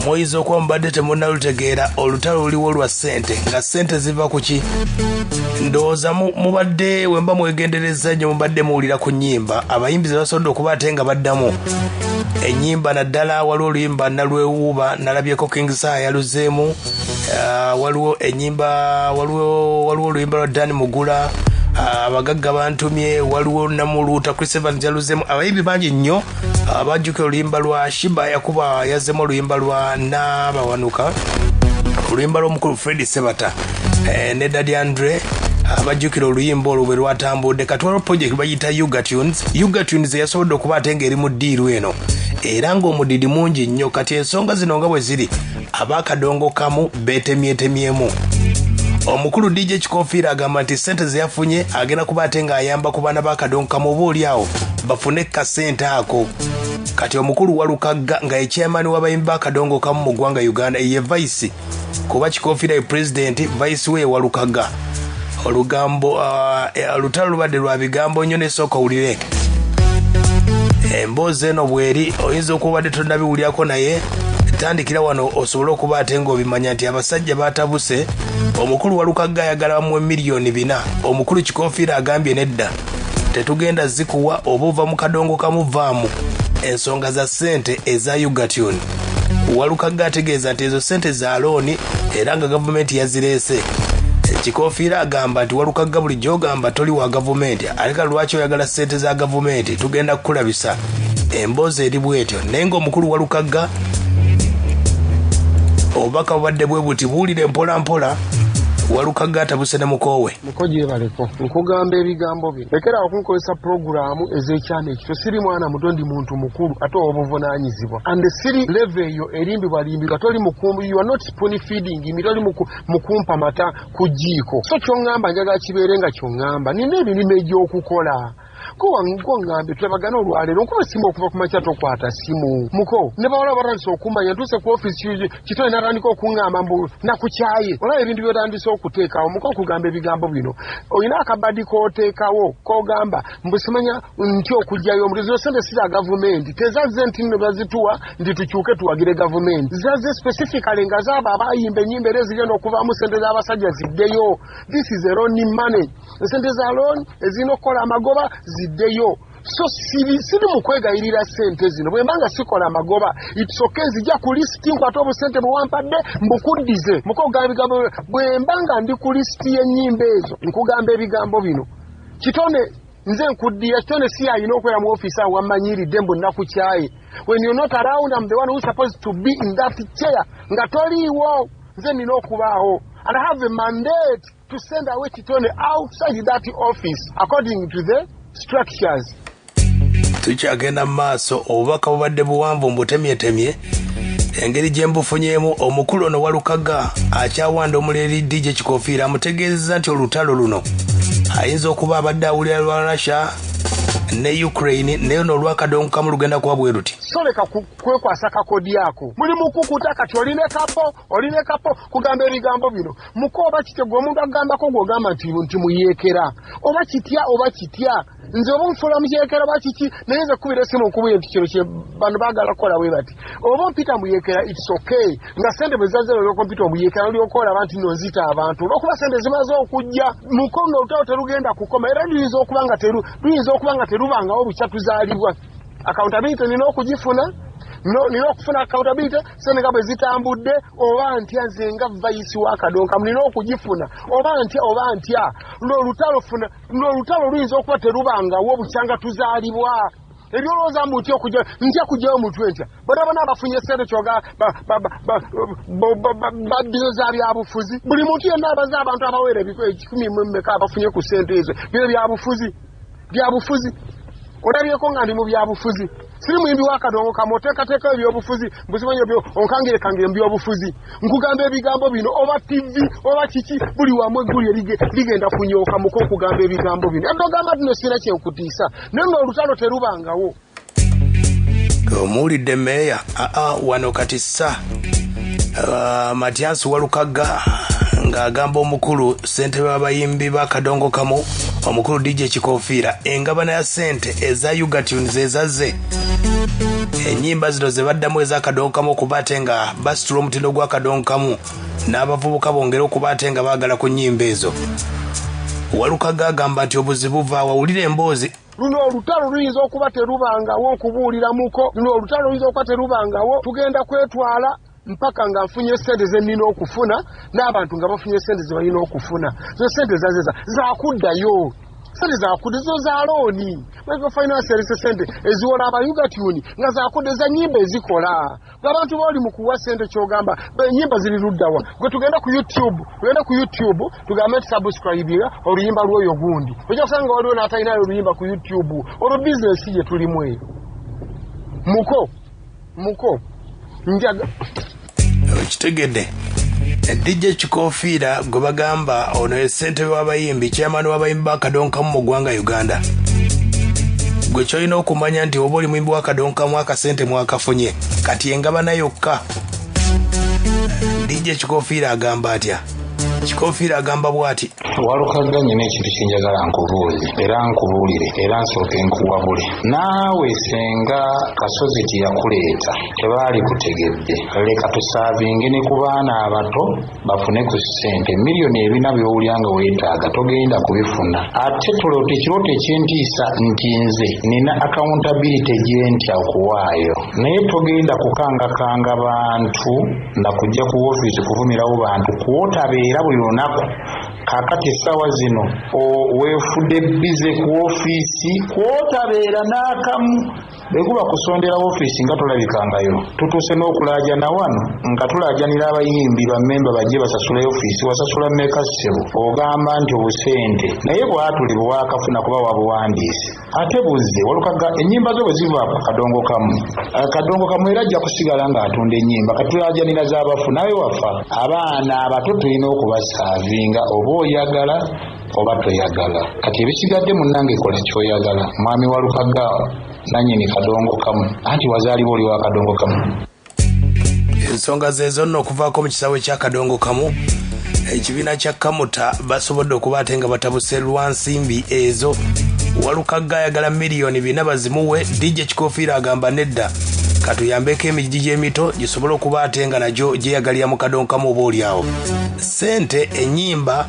muyinza okuba mubadde temunnalutegeera olutalo luliwo lwa ssente nga ssente ziva ku ki ndowooza mubadde wemba mwegendereza nnyo mubadde muwulira ku nnyimba abayimbi ze basobodde okuba ate nga baddamu ennyimba naddala waliwo oluyimba nalwewuuba nalabyeko kingsaya yaluzeemu waliwo ennyimba waliwo oluyimba lwa dani mugula abagagga bantumye waliwo namuluuta Chris Evans yaluzeemu abayimbi bangi nnyo abajjukira oluyimba lwa Shiba yakuba yazzeemu oluyimba lwa Nabawanuka oluyimba lw'omukulu Fred Sebata ne Daddy Andre abajjukira oluyimba olwo bwe lwatambudde kati waliwo project bayita UGTUNES yasobodde okuba ate ng'eri mu ddiiru eno era ng'omudidi mungi nnyo kati ensonga zino nga bwe ziri ab'akadongo kamu beetemyetemyemu omukulu DJ Kikofira agamba nti ssente ze yafunye agenda kuba ate ng'ayamba ku baana b'akadongo kamu oba oli awo bafune kasente ako kati omukulu Walukagga nga ye chairman w'abayimbi b'akadongo kamu mu ggwanga Uganda ye vice kuba Kikofira ye president vice we Walukagga olugambo olutalo lubadde lwa bigambo nnyo n'esooka owulire emboozi eno bweri oyinza okuba obadde tonnabiwulyako naye tandikira wano osobole okuba ate ng'obimanya nti abasajja batabuse omukulu Walukagga ayagala bamuwe miliyoni 4 omukulu Kikofira agambye nedda tetugenda zikuwa oba ova mu kadongo kamuvaamu ensonga za ssente eza UGTUNES Walukagga ategeeza nti ezo ssente za looni era nga gavumenti yazireese Kikofira agamba nti Walukagga bulijjo ogamba toli wa gavumenti aleka lwaki oyagala ssente za gavumenti tugenda kukulabisa emboozi eri bwetyo naye ng'omukulu Walukagga obubaka bubadde bwe buti buwulire mpola mpola Walukagga atabuse ne mukoowe mukoje baleko nkugamba ebigambo bye lekera okunkozesa programu ez'ekyana ekyo siri mwana muto ndi muntu mukulu ate obuvunaanyizibwa and siri level eyo erimbibwa toli mukumbu you are not spoon feeding imitoli mukumpa mata ku jjiiko so kyongamba njagala kibeere nga kyongamba nina ebirime egy'okukola ko ngambe tulabagana olwaleero nkuba simu okuva ku makya tokwata simu muko ne bawala batandise okumanya ntuse ku office kitole natandika okuŋŋamba mbu nakukyaye olaba ebintu byotandise okuteekawo muko okugamba ebigambo bino olina akabadi kooteekawo kogamba mbu simanya nti okugjayo omuntu zino sente sira gavumenti tezazze nti nno bazituwa ndi tukyuke tuwagire gavumenti zazze specifically nga zaaba abayimba ennyimba era ezigenda okuvaamu sente z'abasajja ziddeyo this is a loan money sente za loan ezirina okukola amagoba ziddeyo so siri mukwegayirira ssente zino bwe mbanga sikola amagoba it's okay nzija ku listi nkwata obusente bwewampadde mbukuddize mukogamba ebigambo bwe mbanga ndi ku listi y'ennyimba ezo nkugamba ebigambo bino kitone nze nkuddira kitone si ayina okwera mu office awo wammanyiridde mbu nakukyaye when you're not around I'm the one who's supposed to be in that chair nga toliiwo nze nina okubaawo and I have a mandate to send away kitone outside that office according to the structures. Tukyagenda maaso obubaka bubadde buwanvu mbutemyetemye engeri gye mbufunyeemu omukulu ono Walukagga akyawanda omuleeri DJ Kikofira amutegeezezza nti olutalo luno ayinza okuba abadde awulira lwa Russia ne Ukraine naye n'olwakadongo kamu lugenda kuba bwe luti soleka kwekwasa kakodi yako muli mukukuta kati oline kapo kugamba ebigambo bino mukoba kitego omuntu agambako gwogamba nti muyeekera oba kitya nze oba nfula muyeekera oba kiki naye nze kubira esimu nkubuye nti kino kye bano baagala kukola bwe bati oba mpita muyeekera it's okay nga sente bwe zazze olwokompita omuyeekera olyokola abantu nonzita abantu olwokuba sente zimaze okujja mukonga olutalo terugenda kukoma era luyinza okuba nga terubangawo bukya tuzaalibwa accountability nina okugifuna nina okufuna accountability sente nga bwe zitambudde oba ntya nze nga vice w'akadongo nina okugifuna oba ntya n'olutalo luyinza okuba terubangawo bukyanga tuzaalibwa ebyolowooza mbu ntya kujjayo mutwe ntya bonabona abafunye sente kyoga babbizo za byabufuzi buli muntu yenna abaza abantu abawera 1,000 abafunye ku sente ezo bino byabufuzi olabyeko nga ndi mu byabufuzi siri muyimbi w'akadongo kamoteekateeka ebyobufuzi mbuzimanya onkangire mu byobufuzi nkugamba ebigambo bino oba TV oba kiki buli wamu eggulu ligenda kunyooka muko okugamba ebigambo bino edogamba tino sina kyenkutiisa naye ng'olutalo terubangawo omuwulidde meeya wano kati Matyansi Walukagga ng'agamba omukulu ssentebe w'abayimbi b'akadongo kamu omukulu DJ Kikofira engabana ya sente eza UGTUNES ezazze enyimba zino ze baddamu ez'akadonkamu okuba ate nga basitula omutindo gw'akadonkamu n'abavubuka bongera okuba ate nga baagala ku nnyimba ezo. Walukagga agamba nti obuzibu buva wawulira emboozi. Luno olutalo luyinza okuba terubangawo okubuuliramuko, luno olutalo luyinza okuba terubangawo, tugenda kwetwala mpaka nga nfunye sente ze nnina okufuna n'abantu nga bafunye sente ze balina okufuna. Zo sente zazeza zaakuddayo, sente zaakudde zo za looni, microfinance sente eziwola aba UGTUNES nga zaakudde za nnyimba ezikola. Abantu bali mu kuwa sente kyogamba nnyimba ziri luddawa, gwe tugenda ku YouTube tugambe subscribinga oluyimba lw'oyo gundi, ojja kusanga waliwo n'atalinayo oluyimba ku YouTube olwo bizinesi gye tulimu eyo. Muko njaga kitegedde DJ Kikofira gwe bagamba ono essente w'abayimbi chairman w'abayimbi b'akadonkamu mu ggwanga Uganda. Gwe kyolina okumanya nti oba oli muyimbi w'akadonkamu akasente mwakafunye kati engabana yokka. DJ Kikofira agamba atya? Kikofira agamba bw'ati: Walukagga nyina ekintu kinjagala nkubuuze era nkubuulire era nsooke nkuwabule. Naawe senga kasozi teyakuleeta tebaali kutegedde, leka tusaavinge ne ku baana abato bafune ku ssente miliyoni ebina by'owulya nga weetaaga togenda kubifuna. Ate ekirooto ekyentiisa nti nze nina accountability gyentya okuwaayo, naye togenda kukangakanga bantu na kujja ku woofiisi kuvumirawo bantu kwotabeera buli lunaku. Kakati essaawa zino weefudde bize ku woofiisi kwotabeera n'akamu bekuba kusondera woofiisi nga tolabikangayo. Tutuuse n'okulaajana wano nga tulaajanira abayimbi bammemba bajje basasula woofiisi, wasasula mmeka ssebo ogamba nti obusente naye bwatuli bwakafuna kuba wabuwandiise. Ate buzze Walukagga ennyimba zo bwe ziva akadongo kamu era ajja kusigala ng'atunda ennyimba katulaajanira z'abafu nawe wafa. Abaana abato tulina okubasaavinga oba oyagala oba toyagala. Kati ebisigadde munnange kola ky'oyagala. Mwami Walukagga nanyini kadongo kamu anti wazaalibwa oli wa kadongo kamu. Ensonga zezo nno okuvaako mu kisaawe ky'akadongo kamu ekibiina kya Kamuta basobodde okuba ate nga batabuse lwa nsimbi ezo. Walukagga ayagala miliyoni 4 bazimuwe. DJ Kikofira agamba nedda katuyambeko emijiji emito gisobole okuba ate nga nagyo gyeyagalira mu kadongo kamu oba oli awo. Sente ennyimba